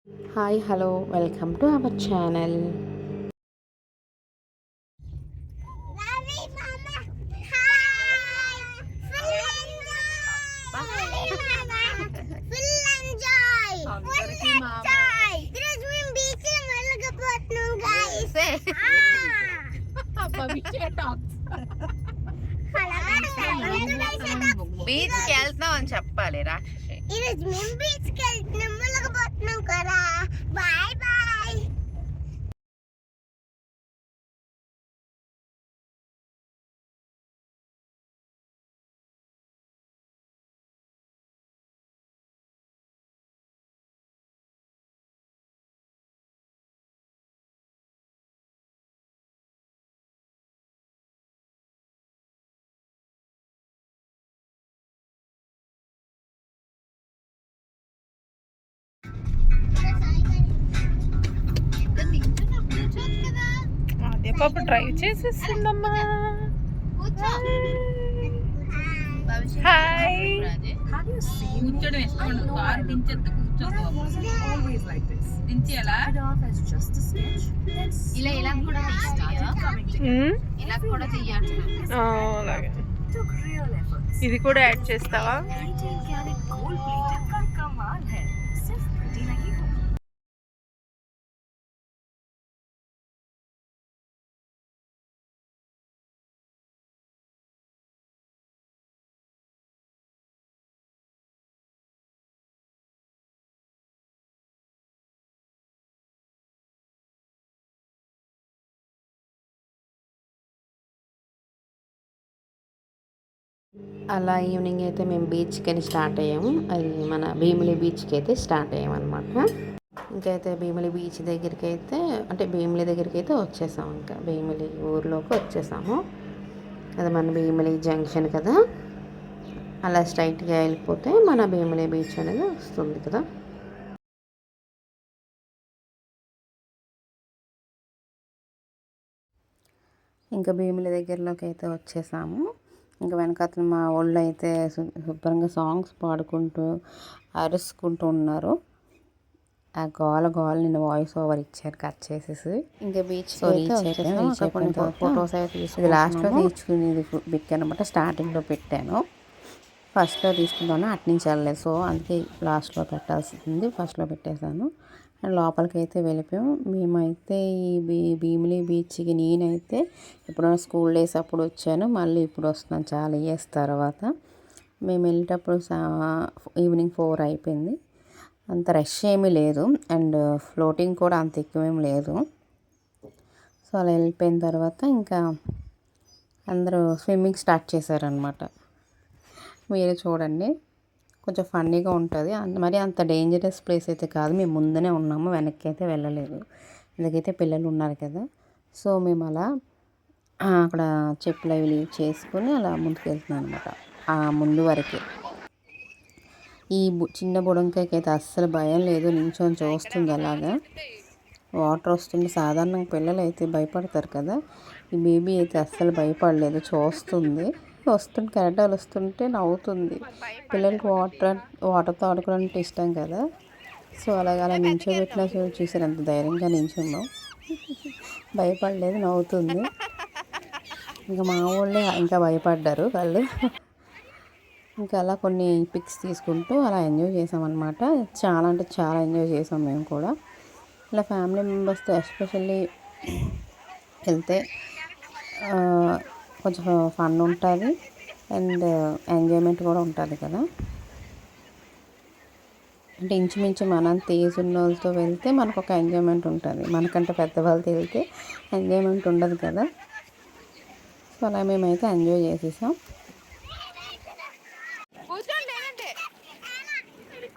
Hi hello welcome to our channel. బీచ్కి వెళ్తున్నాం అని చెప్పాలి రాక్షసి. ఈరోజు మేము బీచ్కి వెళ్తున్నాం, ములగబోతున్నాం కదా. Bye bye. పాప డ్రైవ్ చేసేస్తుందమ్మా. హాయ్. కూర్చోడం ఇష్టం ఉండదు, కారు దించేస్తే కూర్చోదు. దించి ఎలా ఇలా ఇలా కూడా ఇలా కూడా తీయాలి. అలాగే ఇది కూడా యాడ్ చేస్తావా? అలా ఈవినింగ్ అయితే మేము బీచ్కి వెళ్ళి స్టార్ట్ అయ్యాము. అది మన భీమిలి బీచ్కి అయితే స్టార్ట్ అయ్యాము అనమాట. ఇంకైతే భీమిలి బీచ్ దగ్గరికి అయితే అంటే భీమిలి దగ్గరికి అయితే వచ్చేసాము. ఇంకా భీమిలి ఊర్లోకి వచ్చేసాము. అది మన భీమిలి జంక్షన్ కదా. అలా స్ట్రైట్గా వెళ్ళిపోతే మన భీమిలి బీచ్ అనేది వస్తుంది కదా. ఇంకా భీమిలి దగ్గరలోకి అయితే వచ్చేసాము. ఇంకా వెనకాతల మా వాళ్ళు అయితే శుభ్రంగా సాంగ్స్ పాడుకుంటూ అరుచుకుంటూ ఉన్నారు. ఆ గోల నిన్న వాయిస్ ఓవర్ ఇచ్చారు కట్ చేసేసి. ఇంకా బీచ్ ఫొటోస్ అయితే తీసుకుని లాస్ట్లో తీసుకునేది బిక్ అనమాట. స్టార్టింగ్లో పెట్టాను, ఫస్ట్లో తీసుకుంటాను, అటు నుంచి వెళ్ళలేదు. సో అందుకే లాస్ట్లో పెట్టాల్సింది ఫస్ట్లో పెట్టేశాను. అండ్ లోపలికి అయితే వెళ్ళిపోయాం. మేమైతే ఈ భీమిలి బీచ్కి నేనైతే ఎప్పుడైనా స్కూల్ డేస్ అప్పుడు వచ్చాను, మళ్ళీ ఇప్పుడు వస్తున్నాను చాలా ఇయర్స్ తర్వాత. మేము వెళ్ళేటప్పుడు ఈవినింగ్ 4 అయిపోయింది. అంత రష్ ఏమీ లేదు అండ్ ఫ్లోటింగ్ కూడా అంత ఎక్కువేం లేదు. సో అలా వెళ్ళిపోయిన తర్వాత ఇంకా అందరూ స్విమ్మింగ్ స్టార్ట్ చేశారనమాట. మీరు చూడండి, కొంచెం ఫన్నీగా ఉంటుంది. మరి అంత డేంజరస్ ప్లేస్ అయితే కాదు. మేము ముందునే ఉన్నాము, వెనక్కి అయితే వెళ్ళలేదు. ఎందుకైతే పిల్లలు ఉన్నారు కదా. సో మేము అలా అక్కడ చెప్పులు అవి లీవ్ చేసుకుని అలా ముందుకు వెళ్తున్నాను అనమాట. ఆ ముందు వరకే. ఈ చిన్న బుడంకాయకి అయితే అస్సలు భయం లేదు, నించొని చూస్తుంది అలాగా. వాటర్ వస్తుంటే సాధారణంగా పిల్లలు అయితే భయపడతారు కదా. ఈ బేబీ అయితే అస్సలు భయపడలేదు, చూస్తుంది. వస్తుంటే కెరటాలు వస్తుంటే నవ్వుతుంది. పిల్లలకి వాటర్తో ఆడుకోవడానికి ఇష్టం కదా. సో అలా నించోబెట్టినా చూసారు అంత ధైర్యంగా నించున్నాం. భయపడలేదు, నవ్వుతుంది. ఇంకా మా వాళ్ళే ఇంకా భయపడ్డారు వాళ్ళు. ఇంకా అలా కొన్ని పిక్స్ తీసుకుంటూ అలా ఎంజాయ్ చేసామన్నమాట. చాలా అంటే చాలా ఎంజాయ్ చేసాం మేము కూడా. ఇలా ఫ్యామిలీ మెంబర్స్తో ఎస్పెషల్లీ వెళ్తే కొంచెం ఫన్ ఉంటుంది అండ్ ఎంజాయ్మెంట్ కూడా ఉంటుంది కదా. అంటే ఇంచుమించు మనంత ఏజ్ ఉన్న వాళ్ళతో వెళ్తే మనకు ఒక ఎంజాయ్మెంట్ ఉంటుంది, మనకంటే పెద్దవాళ్ళతో వెళ్తే ఎంజాయ్మెంట్ ఉండదు కదా. సో అలా మేమైతే ఎంజాయ్ చేసేసాం.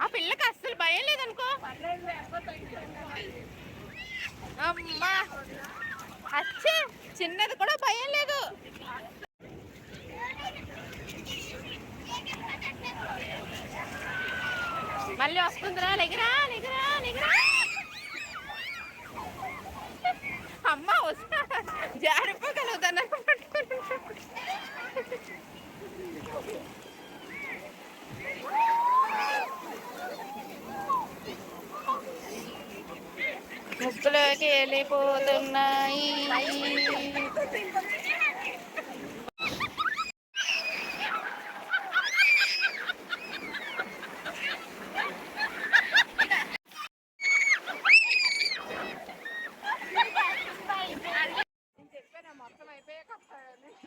ఆ పిల్లకి అస్సలు భయం లేదనుకో. అమ్మా అచ్చే, చిన్నది కూడా భయం లేదు. మళ్ళీ వస్తుందిరా, లెగిరా లెగిరా లెగిరా. అమ్మ వస్తా, జారిపోగలుగుతాను. ముక్కులోకి వెళ్ళిపోతున్నాయి.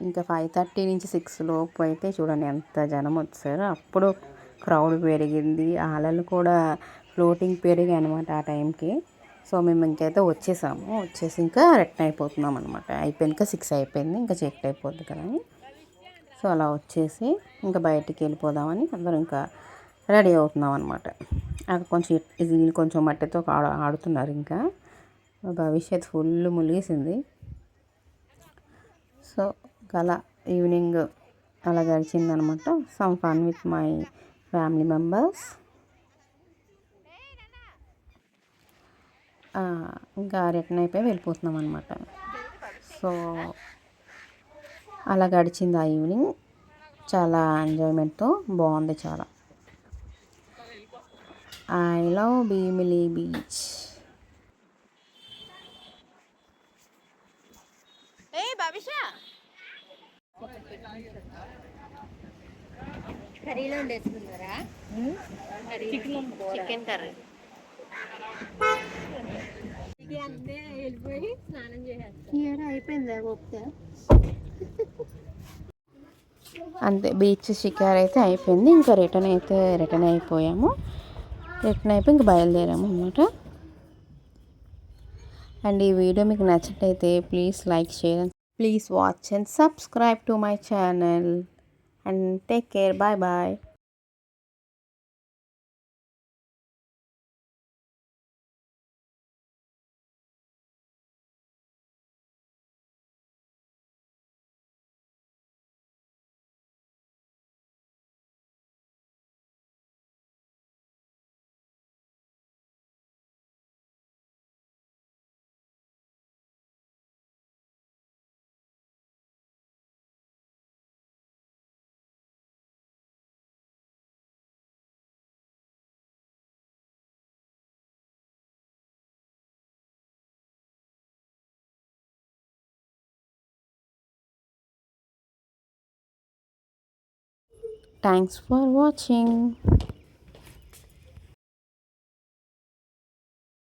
ఇంకా 5:30 నుంచి 6 లోపు అయితే చూడండి ఎంత జనం వచ్చారో. అప్పుడు క్రౌడ్ పెరిగింది, అలలు కూడా ఫ్లోటింగ్ పెరిగాయి అనమాట ఆ టైంకి. సో మేము ఇంకైతే వచ్చేసి ఇంకా రిటర్న్ అయిపోతున్నాం అనమాట. అయిపోయింది, ఇంకా 6 అయిపోయింది, ఇంకా చీకటి అయిపోద్ది కదా అని. సో అలా వచ్చేసి ఇంకా బయటికి వెళ్ళిపోదామని అందరం ఇంకా రెడీ అవుతున్నాం అనమాట. అక్కడ కొంచెం మట్టితో ఆడుతున్నారు. ఇంకా భవిష్యత్ ఫుల్ ములిగేసింది. సో అలా ఈవినింగ్ అలా గడిచిందనమాట. Some fun with my family members. ఇంకా రిటర్న్ అయిపోయి వెళ్ళిపోతున్నాం అనమాట. సో అలా గడిచింది ఆ ఈవినింగ్, చాలా ఎంజాయ్మెంట్తో బాగుంది చాలా. I love Bheemili beach. ఏ భవిష్య కర్రీలో ఉండేసుకున్నారా? Chicken curry. వెళ్ళిపోయి స్నానం చేయాలి. అయిపోయిందా గొప్ప? అంతే, బీచ్ షికార్ అయితే అయిపోయింది. ఇంకా రిటర్న్ అయిపోయాము. రిటర్న్ అయిపోయి ఇంకా బయలుదేరాము అన్నమాట. అండ్ ఈ వీడియో మీకు నచ్చినట్లయితే please like, share, please watch and subscribe to my channel. And take care. Bye bye. Thanks for watching.